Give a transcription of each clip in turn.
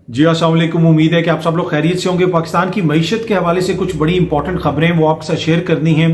जी अस्सलाम वालेकुम। उम्मीद है कि आप सब लोग खैरियत से होंगे। पाकिस्तान की मईशत के हवाले से कुछ बड़ी इंपॉर्टेंट खबरें वो आपके साथ शेयर करनी है।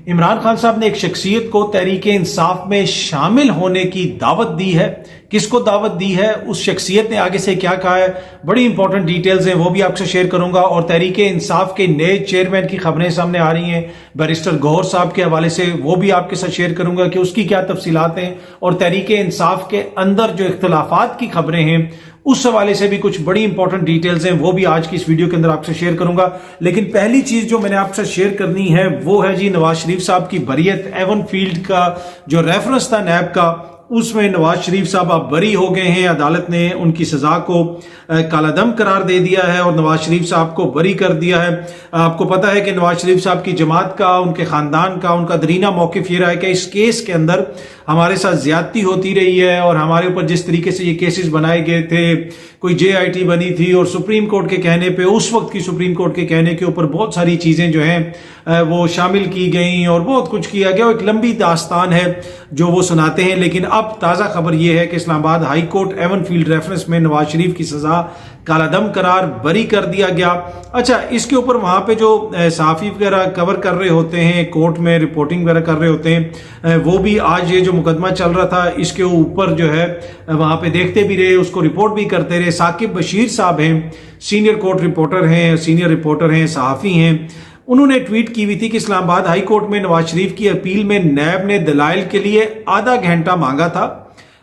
इमरान खान साहब ने एक शख्सियत को तहरीक इंसाफ में शामिल होने की दावत दी है। किसको दावत दी है, उस शख्सियत ने आगे से क्या कहा है, बड़ी इंपॉर्टेंट डिटेल्स हैं, वो भी आपसे शेयर करूंगा। और तहरीक इंसाफ के नए चेयरमैन की खबरें सामने आ रही हैं बैरिस्टर गौहर साहब के हवाले से, वो भी आपके साथ शेयर करूंगा कि उसकी क्या तफसीलात हैं। और तहरीक इंसाफ के अंदर जो इख्तलाफात की खबरें हैं उस हवाले से भी कुछ बड़ी इंपॉर्टेंट डिटेल्स हैं, वो भी आज की इस वीडियो के अंदर आपसे शेयर करूंगा। लेकिन पहली चीज जो मैंने आपसे शेयर करनी है वो है जी नवाज शरीफ साहब की बरियत। एवन फील्ड का जो रेफरेंस था नैब का, उसमें नवाज शरीफ साहब अब बरी हो गए हैं। अदालत ने उनकी सजा को कालादम करार दे दिया है और नवाज शरीफ साहब को बरी कर दिया है। आपको पता है कि नवाज शरीफ साहब की जमात का, उनके खानदान का, उनका दरीना मौकिफ ये रहा है कि इस केस के अंदर हमारे साथ ज्यादती होती रही है और हमारे ऊपर जिस तरीके से ये केसेस बनाए गए थे, कोई JIT बनी थी और सुप्रीम कोर्ट के कहने पे, उस वक्त की सुप्रीम कोर्ट के कहने के ऊपर बहुत सारी चीजें जो हैं वो शामिल की गई और बहुत कुछ किया गया। एक लंबी दास्तान है जो वो सुनाते हैं। लेकिन अब ताजा खबर ये है कि Islamabad High Court Avenfield reference में नवाज शरीफ की सजा कालादम करार, बरी कर दिया गया। अच्छा, इसके ऊपर वहां पे जो सहाफी वगैरह कवर कर रहे होते हैं, कोर्ट में रिपोर्टिंग वगैरह कर रहे होते हैं, वो भी आज ये जो मुकदमा चल रहा था इसके ऊपर जो है वहां पे देखते भी रहे, उसको रिपोर्ट भी करते रहे। साकिब बशीर साहब हैं, सीनियर कोर्ट रिपोर्टर हैं, सीनियर रिपोर्टर हैं, सहाफी हैं। उन्होंने ट्वीट की हुई थी कि इस्लामाबाद हाई कोर्ट में नवाज शरीफ की अपील में नैब ने दलाइल के लिए आधा घंटा मांगा था,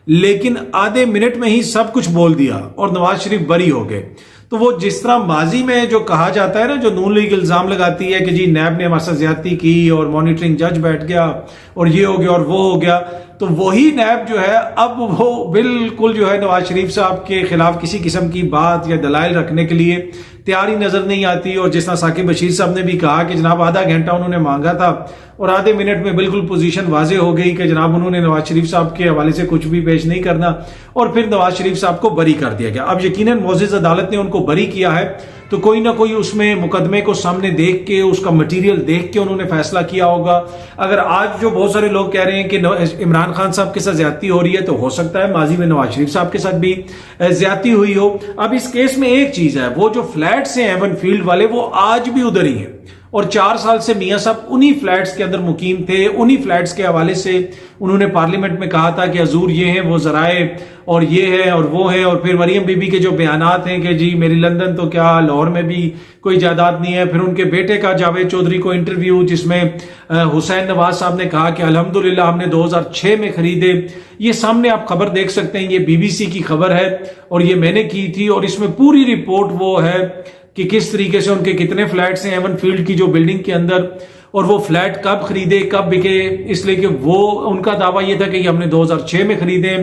लेकिन आधे मिनट में ही सब कुछ बोल दिया और नवाज शरीफ बरी हो गए। तो वो जिस तरह माजी में जो कहा जाता है ना, जो नून लीग इल्जाम लगाती है कि जी नैब ने हमारे साथ ज्यादती की और मॉनिटरिंग जज बैठ गया और ये हो गया और वो हो गया, तो वही नैब जो है अब वो बिल्कुल जो है नवाज शरीफ साहब के खिलाफ किसी किस्म की बात या दलाइल रखने के लिए तैयार ही नजर नहीं आती। और जिस तरह साकिब बशीर साहब ने भी कहा कि जनाब आधा घंटा उन्होंने मांगा था और आधे मिनट में बिल्कुल पोजीशन वाजे हो गई कि जनाब उन्होंने नवाज शरीफ साहब के हवाले से कुछ भी पेश नहीं करना और फिर नवाज शरीफ साहब को बरी कर दिया गया। अब यकीनन मोअज़्ज़िज़ अदालत ने उनको बरी किया है तो कोई ना कोई उसमें मुकदमे को सामने देख के, उसका मटेरियल देख के उन्होंने फैसला किया होगा। अगर आज जो बहुत सारे लोग कह रहे हैं कि इमरान खान साहब के साथ ज्यादती हो रही है, तो हो सकता है माजी में नवाज शरीफ साहब के साथ भी ज्यादती हुई हो। अब इस केस में एक चीज है, वो जो फ्लैट्स हैं एवन फील्ड वाले, वो आज भी उधर ही हैं और 4 साल से मियां साहब उन्हीं फ्लैट्स के अंदर मुकीम थे। उन्हीं फ्लैट्स के हवाले से उन्होंने पार्लियामेंट में कहा था कि हजूर ये है, वो जराए और ये है और वो है। और फिर मरियम बीबी के जो बयानात हैं कि जी मेरी लंदन तो क्या लाहौर में भी कोई जायदाद नहीं है। फिर उनके बेटे का जावेद चौधरी को इंटरव्यू जिसमें हुसैन नवाज साहब ने कहा कि अल्हम्दुलिल्लाह हमने 2006 में खरीदे। ये सामने आप खबर देख सकते हैं, ये BBC की खबर है और ये मैंने की थी और इसमें पूरी रिपोर्ट वो है कि किस तरीके से उनके कितने फ्लैट्स हैं एवन फील्ड की जो बिल्डिंग के अंदर, और वो फ्लैट कब खरीदे कब बिके। इसलिए कि वो उनका दावा ये था कि हमने 2006 में खरीदे,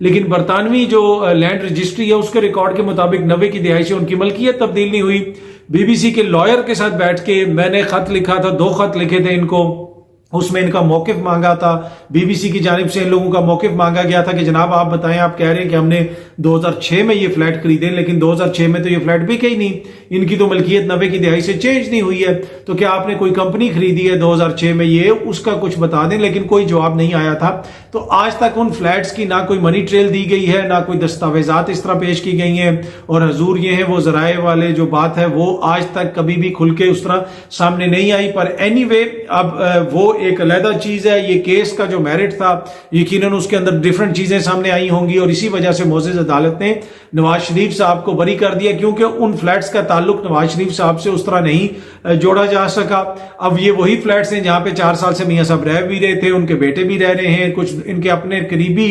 लेकिन बरतानवी जो लैंड रजिस्ट्री है उसके रिकॉर्ड के मुताबिक 90 की दिहाई से उनकी मलकियत तब्दील नहीं हुई। BBC के लॉयर के साथ बैठ के मैंने खत लिखा था, 2 खत लिखे थे इनको, उसमें इनका मौकिफ मांगा था। BBC की जानिब से इन लोगों का मौकिफ मांगा गया था कि जनाब आप बताएं, आप कह रहे हैं कि हमने 2006 में ये फ्लैट खरीदे, लेकिन 2006 में तो ये फ्लैट बिके ही नहीं, इनकी तो मलकियत 90 की दिहाई से चेंज नहीं हुई है, तो क्या आपने कोई कंपनी खरीदी है 2006 में, ये उसका कुछ बता दें। लेकिन कोई जवाब नहीं आया था। तो आज तक उन फ्लैट्स की ना कोई मनी ट्रेल दी गई है, ना कोई दस्तावेजात इस तरह पेश की गई हैं। और हजूर ये है वो जराए वाले जो बात है वो आज तक कभी भी खुल के उस तरह सामने नहीं आई। पर एनीवे अब वो एक अलग चीज है। ये केस का जो मेरिट था यकीनन उसके अंदर डिफरेंट चीजें सामने आई होंगी और इसी वजह से मोअज़्ज़िज़ अदालत ने नवाज शरीफ साहब को बरी कर दिया, क्योंकि उन फ्लैट्स का ताल्लुक नवाज शरीफ साहब से उस तरह नहीं जोड़ा जा सका। अब ये वही फ्लैट्स हैं जहां पे 4 साल से मियां साहब रह भी रहे थे, उनके बेटे भी रह रहे हैं, कुछ इनके अपने करीबी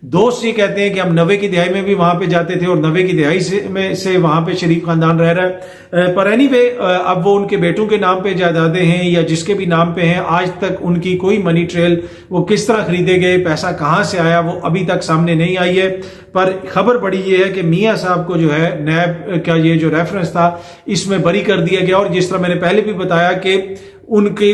दोस्त ये कहते हैं कि हम 90 की दिहाई में भी वहां पे जाते थे और 90 की दिहाई से वहां पे शरीफ खानदान रह रहा है। पर एनीवे अब वो उनके बेटों के नाम पे जायदादें हैं या जिसके भी नाम पे हैं, आज तक उनकी कोई मनी ट्रेल, वो किस तरह खरीदे गए, पैसा कहां से आया, वो अभी तक सामने नहीं आई है। पर खबर बड़ी ये है कि मियां साहब को जो है नैब का ये जो रेफरेंस था इसमें बरी कर दिया गया। और जिस तरह मैंने पहले भी बताया कि उनकी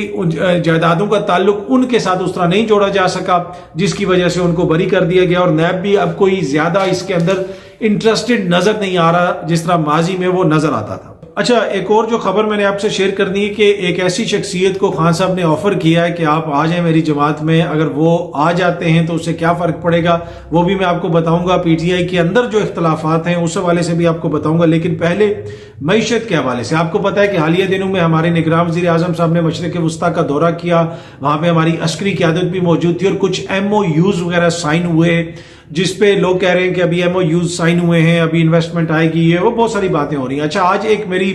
जायदादों का ताल्लुक उनके साथ उस तरह नहीं जोड़ा जा सका, जिसकी वजह से उनको बरी कर दिया गया। और नैब भी अब कोई ज्यादा इसके अंदर इंटरेस्टेड नजर नहीं आ रहा जिस तरह माजी में वो नजर आता था। अच्छा, एक और जो खबर मैंने आपसे शेयर करनी है कि एक ऐसी शख्सियत को खान साहब ने ऑफर किया है कि आप आ जाएं मेरी जमात में, अगर वो आ जाते हैं तो उससे क्या फर्क पड़ेगा वो भी मैं आपको बताऊंगा। पीटीआई के अंदर जो इख्तलाफात हैं उस हवाले से भी आपको बताऊंगा, लेकिन पहले मईशत के हवाले से आपको पता है कि हालिया दिनों में हमारे निगरान वज़ीर आज़म साहब ने मशरिक़ वस्ता का दौरा किया, वहां पे हमारी अस्करी क़यादत भी मौजूद थी और कुछ MOUs वगैरह साइन हुए जिस पे लोग कह रहे हैं कि अभी MOUs साइन हुए हैं, अभी इन्वेस्टमेंट आएगी, ये वो बहुत सारी बातें हो रही हैं। अच्छा, आज एक मेरी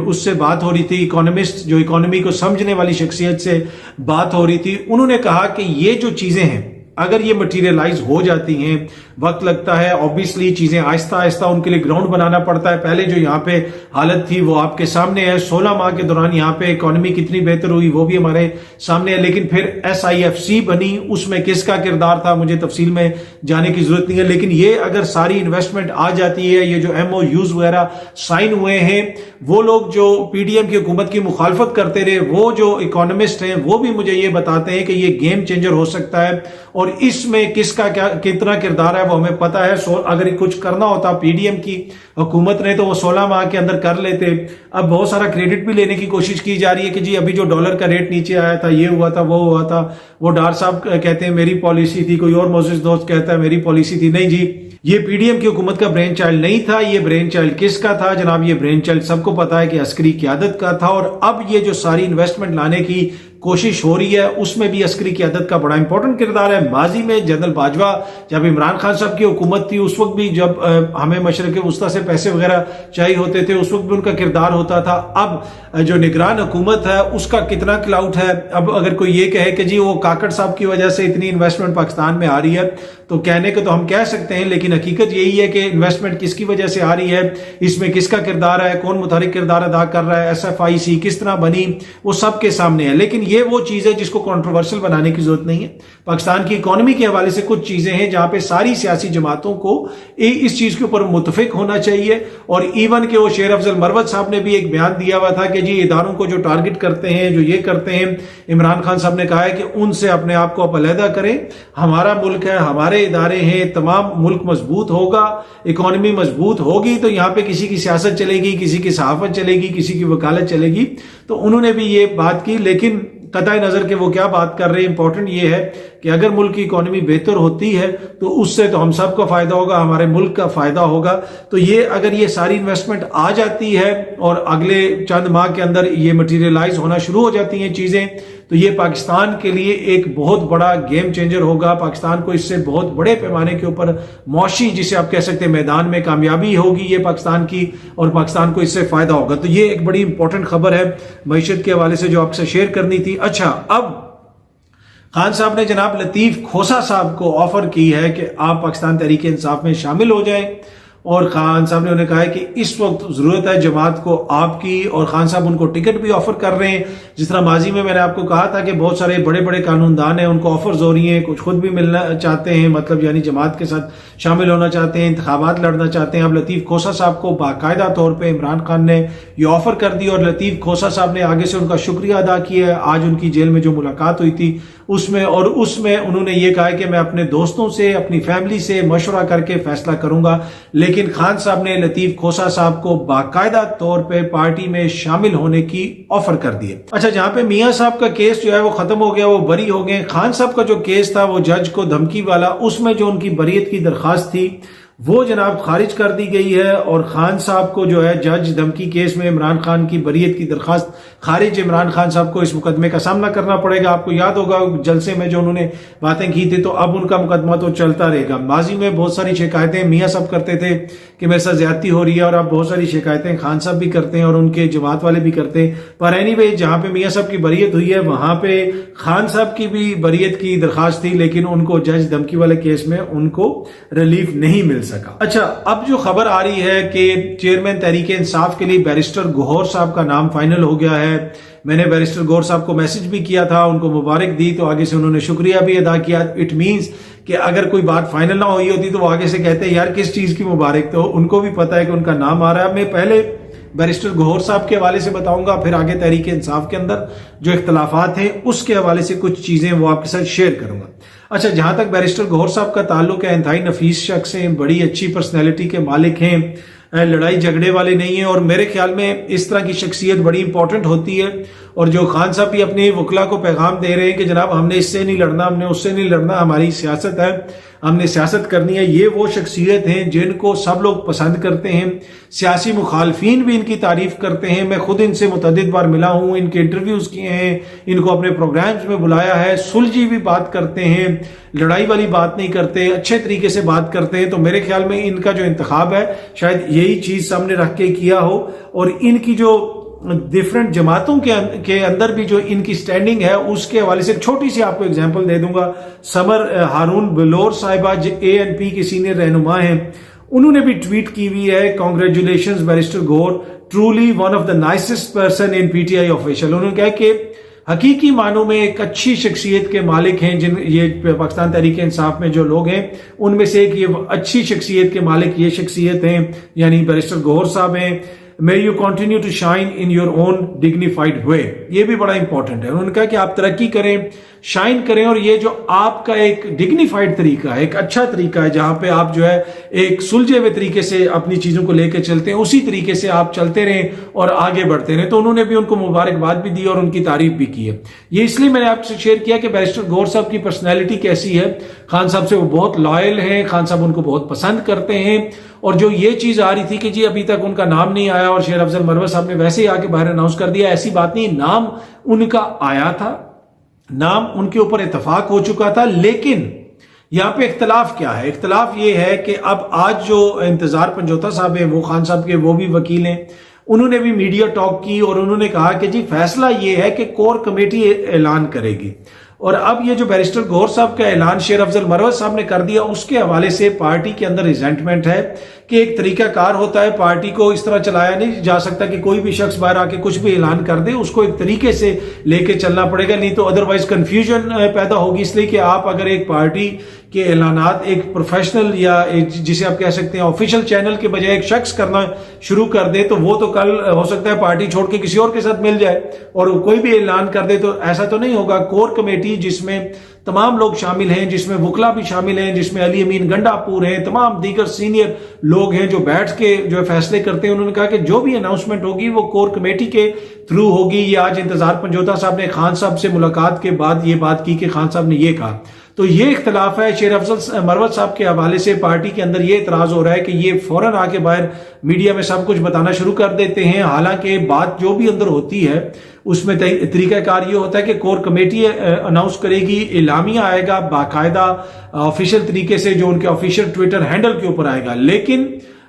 उससे बात हो रही थी, इकोनॉमिस्ट जो इकोनॉमी को समझने वाली शख्सियत से बात हो रही थी, उन्होंने कहा कि ये जो चीजें हैं अगर ये मटीरियलाइज हो जाती हैं, वक्त लगता है, ऑब्वियसली चीजें आहिस्ता आहिस्ता उनके लिए ग्राउंड बनाना पड़ता है। पहले जो यहाँ पे हालत थी वो आपके सामने है, 16 माह के दौरान यहाँ पे इकोनॉमी कितनी बेहतर हुई वो भी हमारे सामने है, लेकिन फिर SIFC बनी, उसमें किसका किरदार था मुझे तफसील में जाने की जरूरत नहीं है, लेकिन ये अगर सारी इन्वेस्टमेंट आ जाती है, ये जो MOUs वगैरह साइन हुए हैं, वो लोग जो PDM की हुकूमत की मुखालफत करते रहे, वो जो इकोनॉमिस्ट हैं वो भी मुझे ये बताते हैं कि ये गेम चेंजर हो सकता है और इसमें किसका क्या कितना किरदार है वो हमें पता है। अगर कुछ करना होता PDM की हुकूमत ने तो वो 16 माह के अंदर कर लेते। अब बहुत सारा क्रेडिट भी लेने की कोशिश की जा रही है कि जी अभी जो डॉलर का रेट नीचे आया था, ये हुआ था, वो हुआ था, वो डार साहब कहते हैं मेरी पॉलिसी थी, कोई और मोजिज दोस्त कहता है मेरी पॉलिसी थी। नहीं जी, ये PDM की हुकूमत का ब्रेन चाइल्ड नहीं था, ये ब्रेन चाइल्ड किसका था जनाब? ये ब्रेन चाइल्ड सबको पता है कि अस्करी क़यादत का था। और अब ये जो सारी इन्वेस्टमेंट लाने की कोशिश हो रही है उसमें भी अस्करी क़यादत का बड़ा इंपॉर्टेंट किरदार है। माजी में जनरल बाजवा जब इमरान खान साहब की हुकूमत थी उस वक्त भी जब हमें मशरिक़ वस्ता से पैसे वगैरह चाहिए होते थे उस वक्त भी उनका किरदार होता था। अब जो निगरान हुकूमत है उसका कितना क्लाउट है? अब अगर कोई ये कहे कि जी वो काकड़ साहब की वजह से इतनी इन्वेस्टमेंट पाकिस्तान में आ रही है तो कहने को तो हम कह सकते हैं, लेकिन हकीकत यही है कि इन्वेस्टमेंट किसकी वजह से आ रही है, इसमें किसका किरदार है, कौन मुतहरिक किरदार अदा कर रहा है, SFIC किस तरह बनी, वो सबके सामने है। लेकिन ये वो चीज है जिसको कंट्रोवर्शियल बनाने की जरूरत नहीं है। पाकिस्तान की इकोनॉमी के हवाले से कुछ चीजें हैं जहां पे सारी सियासी जमातों को इस चीज के ऊपर मुतफिक होना चाहिए। और इवन के वो शेर अफजल मरवत साहब ने भी एक बयान दिया हुआ था कि जी इदारों को जो टारगेट करते हैं, जो ये करते हैं, इमरान खान साहब ने कहा है कि उनसे अपने आप को आप अलहदा करें। हमारा मुल्क है, हमारे इदारे हैं, तमाम मुल्क मजबूत होगा, इकोनॉमी मजबूत होगी तो यहाँ पे किसी की सियासत चलेगी, किसी की सहाफत चलेगी, किसी की वकालत चलेगी। तो उन्होंने भी ये बात की, लेकिन कतई नजर के वो क्या बात कर रहे हैं, इंपॉर्टेंट ये है कि अगर मुल्क की इकोनॉमी बेहतर होती है तो उससे तो हम सब का फायदा होगा, हमारे मुल्क का फायदा होगा। तो ये अगर ये सारी इन्वेस्टमेंट आ जाती है और अगले चंद माह के अंदर ये मटीरियलाइज होना शुरू हो जाती हैं चीजें, तो ये पाकिस्तान के लिए एक बहुत बड़ा गेम चेंजर होगा। पाकिस्तान को इससे बहुत बड़े पैमाने के ऊपर मौशी, जिसे आप कह सकते हैं मैदान में कामयाबी होगी ये पाकिस्तान की, और पाकिस्तान को इससे फायदा होगा। तो ये एक बड़ी इंपॉर्टेंट खबर है मईशत के हवाले से जो आपसे शेयर करनी थी। अच्छा, अब खान साहब ने जनाब लतीफ खोसा साहब को ऑफर की है कि आप पाकिस्तान तहरीक इंसाफ में शामिल हो जाएं, और खान साहब ने उन्हें कहा है कि इस वक्त जरूरत है जमात को आपकी, और खान साहब उनको टिकट भी ऑफर कर रहे हैं। जिस तरह माजी में मैंने आपको कहा था कि बहुत सारे बड़े बड़े कानूनदान हैं, उनको ऑफर्स हो रही हैं, कुछ खुद भी मिलना चाहते हैं, मतलब यानी जमात के साथ शामिल होना चाहते हैं, इंतखाबात लड़ना चाहते हैं। अब लतीफ खोसा साहब को बाकायदा तौर पर इमरान खान ने ये ऑफर कर दी, और लतीफ खोसा साहब ने आगे से उनका शुक्रिया अदा किया है। आज उनकी जेल में जो मुलाकात हुई थी उसमें उन्होंने ये कहा कि मैं अपने दोस्तों से, अपनी फैमिली से मशवरा करके फैसला करूंगा। लेकिन खान साहब ने लतीफ खोसा साहब को बाकायदा तौर पे पार्टी में शामिल होने की ऑफर कर दी है। अच्छा, जहां पे मियां साहब का केस जो है वो खत्म हो गया, वो बरी हो गए। खान साहब का जो केस था वो जज को धमकी वाला, उसमें जो उनकी बरीयत की दरखास्त थी वो जनाब खारिज कर दी गई है, और खान साहब को जो है जज धमकी केस में इमरान खान की बरीयत की दरखास्त खारिज, इमरान खान साहब को इस मुकदमे का सामना करना पड़ेगा। आपको याद होगा जलसे में जो उन्होंने बातें की थी, तो अब उनका मुकदमा तो चलता रहेगा। माजी में बहुत सारी शिकायतें मियां साहब करते थे कि मेरे साथ ज्यादती हो रही है, और अब बहुत सारी शिकायतें खान साहब भी करते हैं और उनके जमात वाले भी करते हैं। पर एनीवे, जहां पे मियां साहब की बरीयत हुई है वहां पे खान साहब की भी बरीयत की दरखास्त थी, लेकिन उनको जज धमकी वाले केस में उनको रिलीफ नहीं मिल सका। अच्छा, अब जो खबर आ रही है कि चेयरमैन तहरीक इंसाफ के लिए बैरिस्टर गौहर साहब का नाम फाइनल हो गया है। मैंने बैरिस्टर गौहर साहब को मैसेज भी किया था, उनको मुबारक दी, तो आगे से उन्होंने शुक्रिया भी अदा किया। इट मींस कि अगर कोई बात फाइनल ना हुई होती तो वो आगे से कहते हैं यार किस चीज की मुबारक, तो उनको भी पता है कि उनका नाम आ रहा है। मैं पहले बैरिस्टर गौहर साहब के हवाले से बताऊंगा, फिर आगे तहरीक इंसाफ के अंदर जो इख्तलाफात हैं उसके हवाले से कुछ चीजें वो आपके साथ शेयर करूंगा। अच्छा, जहां तक बैरिस्टर गौहर साहब का ताल्लुक है, इंतहाई नफीस शख्स हैं, बड़ी अच्छी पर्सनैलिटी के मालिक हैं, लड़ाई झगड़े वाले नहीं हैं, और मेरे ख्याल में इस तरह की शख्सियत बड़ी इंपॉर्टेंट होती है। और जो खान साहब भी अपने वकला को पैगाम दे रहे हैं कि जनाब हमने इससे नहीं लड़ना, हमने उससे नहीं लड़ना, हमारी सियासत है, हमने सियासत करनी है, ये वो शख्सियत हैं जिनको सब लोग पसंद करते हैं। सियासी मुखालफीन भी इनकी तारीफ करते हैं। मैं खुद इनसे मुतअद्दिद बार मिला हूँ, इनके इंटरव्यूज किए हैं, इनको अपने प्रोग्राम्स में बुलाया है। सुलझी भी बात करते हैं, लड़ाई वाली बात नहीं करते, अच्छे तरीके से बात करते हैं। तो मेरे ख्याल में इनका जो इंतखाब है शायद यही चीज सामने रख के किया हो। और इनकी जो डिफरेंट जमातों के अंदर भी जो इनकी स्टैंडिंग है उसके हवाले से छोटी सी आपको एग्जांपल दे दूंगा। समर हारून बलोर साहिबा ANP की सीनियर रहनुमा हैं, उन्होंने भी ट्वीट की हुई है, congratulations barrister Gohar, truly one of the nicest person in PTI official. उन्होंने कहा कि हकीकी मानों में एक अच्छी शख्सियत के मालिक हैं, जिन ये पाकिस्तान तहरीक इंसाफ में जो लोग हैं उनमें से एक ये अच्छी शख्सियत के मालिक ये शख्सियत हैं, यानी बैरिस्टर गौहर साहब हैं। May you continue to shine in your own dignified way। ये भी बड़ा इंपॉर्टेंट है। उन्होंने कहा कि आप तरक्की करें, शाइन करें, और ये जो आपका एक डिग्निफाइड तरीका है, एक अच्छा तरीका है, जहां पे आप जो है एक सुलझे हुए तरीके से अपनी चीजों को लेकर चलते हैं, उसी तरीके से आप चलते रहें और आगे बढ़ते रहें। तो उन्होंने भी उनको मुबारकबाद भी दी और उनकी तारीफ भी की है। ये इसलिए मैंने आपसे शेयर किया कि बैरिस्टर गौहर साहब की पर्सनैलिटी कैसी है। खान साहब से वो बहुत लॉयल हैं, खान साहब उनको बहुत पसंद करते हैं। और जो ये चीज आ रही थी कि जी अभी तक उनका नाम नहीं आया और शेर अफजल मरवत साहब ने वैसे ही आके बाहर अनाउंस कर दिया, ऐसी बात नहीं, नाम उनका आया था, नाम उनके ऊपर इत्तेफाक हो चुका था। लेकिन यहां पे इख्तलाफ क्या है? इख्तलाफ ये है कि अब आज जो इंतजार पंजोता साहब हैं, वो खान साहब के वो भी वकील हैं, उन्होंने भी मीडिया टॉक की और उन्होंने कहा कि जी फैसला ये है कि कोर कमेटी ऐलान करेगी। और अब ये जो बैरिस्टर गौहर साहब का ऐलान शेर अफजल मरवत साहब ने कर दिया, उसके हवाले से पार्टी के अंदर रिजेंटमेंट है कि एक तरीकाकार होता है, पार्टी को इस तरह चलाया नहीं जा सकता कि कोई भी शख्स बाहर आके कुछ भी ऐलान कर दे, उसको एक तरीके से लेके चलना पड़ेगा, नहीं तो अदरवाइज कंफ्यूजन पैदा होगी। इसलिए कि आप अगर एक पार्टी के ऐलानात एक प्रोफेशनल या जिसे आप कह सकते हैं ऑफिशियल चैनल के बजाय एक शख्स करना शुरू कर दे, तो वो तो कल हो सकता है पार्टी छोड़ के किसी और के साथ मिल जाए और कोई भी ऐलान कर दे, तो ऐसा तो नहीं होगा। कोर कमेटी जिसमें तमाम लोग शामिल हैं, जिसमें वकला भी शामिल हैं, जिसमें अली अमीन गंडापुर हैं, तमाम दीगर सीनियर लोग हैं जो बैठ के जो फैसले करते हैं। उन्होंने कहा कि जो भी अनाउंसमेंट होगी वो कोर कमेटी के थ्रू होगी। ये आज इंतजार पंजोता साहब ने खान साहब से मुलाकात के बाद ये बात की कि खान साहब ने ये कहा। तो ये इख्तलाफ है। शेर अफजल मरवत साहब के हवाले से पार्टी के अंदर ये इतराज हो रहा है कि ये फौरन आके बाहर मीडिया में सब कुछ बताना शुरू कर देते हैं, हालांकि बात जो भी अंदर होती है उसमें तरीकाकार ये होता है कि कोर कमेटी अनाउंस करेगी, इलामिया आएगा बाकायदा ऑफिशियल तरीके से जो उनके ऑफिशियल ट्विटर हैंडल के ऊपर आएगा। लेकिन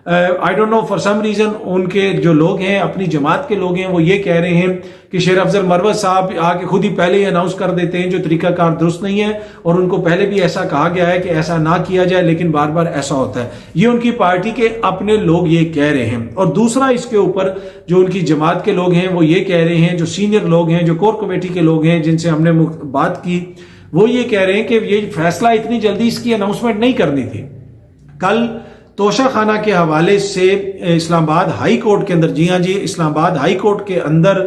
I don't know for some reason उनके जो लोग हैं, अपनी जमात के लोग हैं, वो ये कह रहे हैं कि शेर अफजल मरवत साहब आके खुद ही पहले ही अनाउंस कर देते हैं, जो तरीकाकार दुरुस्त नहीं है। और उनको पहले भी ऐसा कहा गया है कि ऐसा ना किया जाए, लेकिन बार बार ऐसा होता है। ये उनकी पार्टी के अपने लोग ये कह रहे हैं। और दूसरा इसके ऊपर जो उनकी जमात के लोग हैं वो ये कह रहे हैं, जो सीनियर लोग हैं, जो कोर कमेटी के लोग हैं जिनसे हमने बात की, वो ये कह रहे हैं कि ये फैसला इतनी जल्दी इसकी अनाउंसमेंट नहीं करनी थी। कल तोशा खाना के हवाले से इस्लामाबाद हाई कोर्ट के अंदर, जी हाँ जी, इस्लामाबाद हाई कोर्ट के अंदर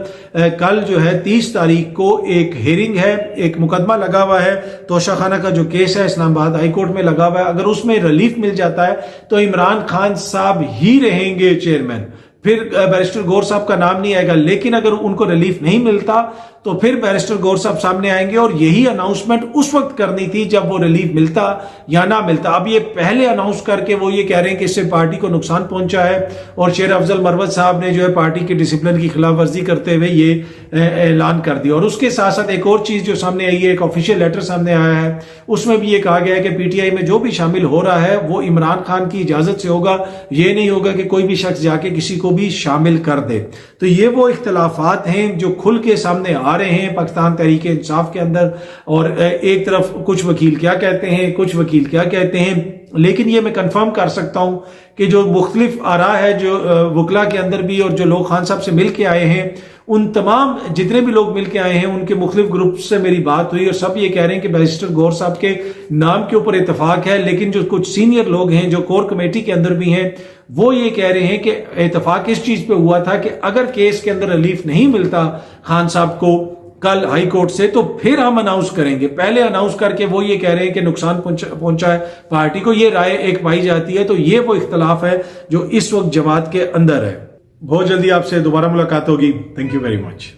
कल जो है 30 तारीख को एक हियरिंग है, एक मुकदमा लगा हुआ है। तोशा खाना का जो केस है इस्लामाबाद हाई कोर्ट में लगा हुआ है। अगर उसमें रिलीफ मिल जाता है तो इमरान खान साहब ही रहेंगे चेयरमैन, फिर बैरिस्टर गौहर साहब का नाम नहीं आएगा। लेकिन अगर उनको रिलीफ नहीं मिलता तो फिर बैरिस्टर गौहर साहब सामने आएंगे और यही अनाउंसमेंट उस वक्त करनी थी जब वो रिलीफ मिलता या ना मिलता। अब ये पहले अनाउंस करके वो ये कह रहे हैं कि इससे पार्टी को नुकसान पहुंचा है और शेर अफजल मरवत साहब ने जो है पार्टी की डिसिप्लिन की खिलाफ वर्जी करते हुए ये ऐलान कर दिया। और उसके साथ साथ एक और चीज जो सामने आई है, एक ऑफिशियल लेटर सामने आया है, उसमें भी ये कहा गया है कि पीटीआई में जो भी शामिल हो रहा है वो इमरान खान की इजाजत से होगा, ये नहीं होगा कि कोई भी शख्स जाके किसी को भी शामिल कर दे। तो ये वो इख्तलाफात हैं जो खुल के सामने आ रहे हैं पाकिस्तान तहरीक इंसाफ के अंदर। और एक तरफ कुछ वकील क्या कहते हैं, कुछ वकील क्या कहते हैं, लेकिन ये मैं कंफर्म कर सकता हूं कि जो मुख्तलिफ आरा है जो वकला के अंदर भी और जो लोग खान साहब से मिल के आए हैं उन तमाम जितने भी लोग मिलके आए हैं उनके मुख्तलिफ ग्रुप से मेरी बात हुई और सब ये कह रहे हैं कि बैरिस्टर गौहर साहब के नाम के ऊपर इतफाक है, लेकिन जो कुछ सीनियर लोग हैं जो कोर कमेटी के अंदर भी हैं वो ये कह रहे हैं कि इतफाक इस चीज पे हुआ था कि अगर केस के अंदर रिलीफ नहीं मिलता खान साहब को कल हाई कोर्ट से तो फिर हम अनाउंस करेंगे। पहले अनाउंस करके वो ये कह रहे हैं कि नुकसान पहुंचा है पार्टी को, ये राय एक पाई जाती है। तो ये वो इख्तलाफ है जो इस वक्त जमात के अंदर है। बहुत जल्दी आपसे दोबारा मुलाकात होगी। Thank you very much.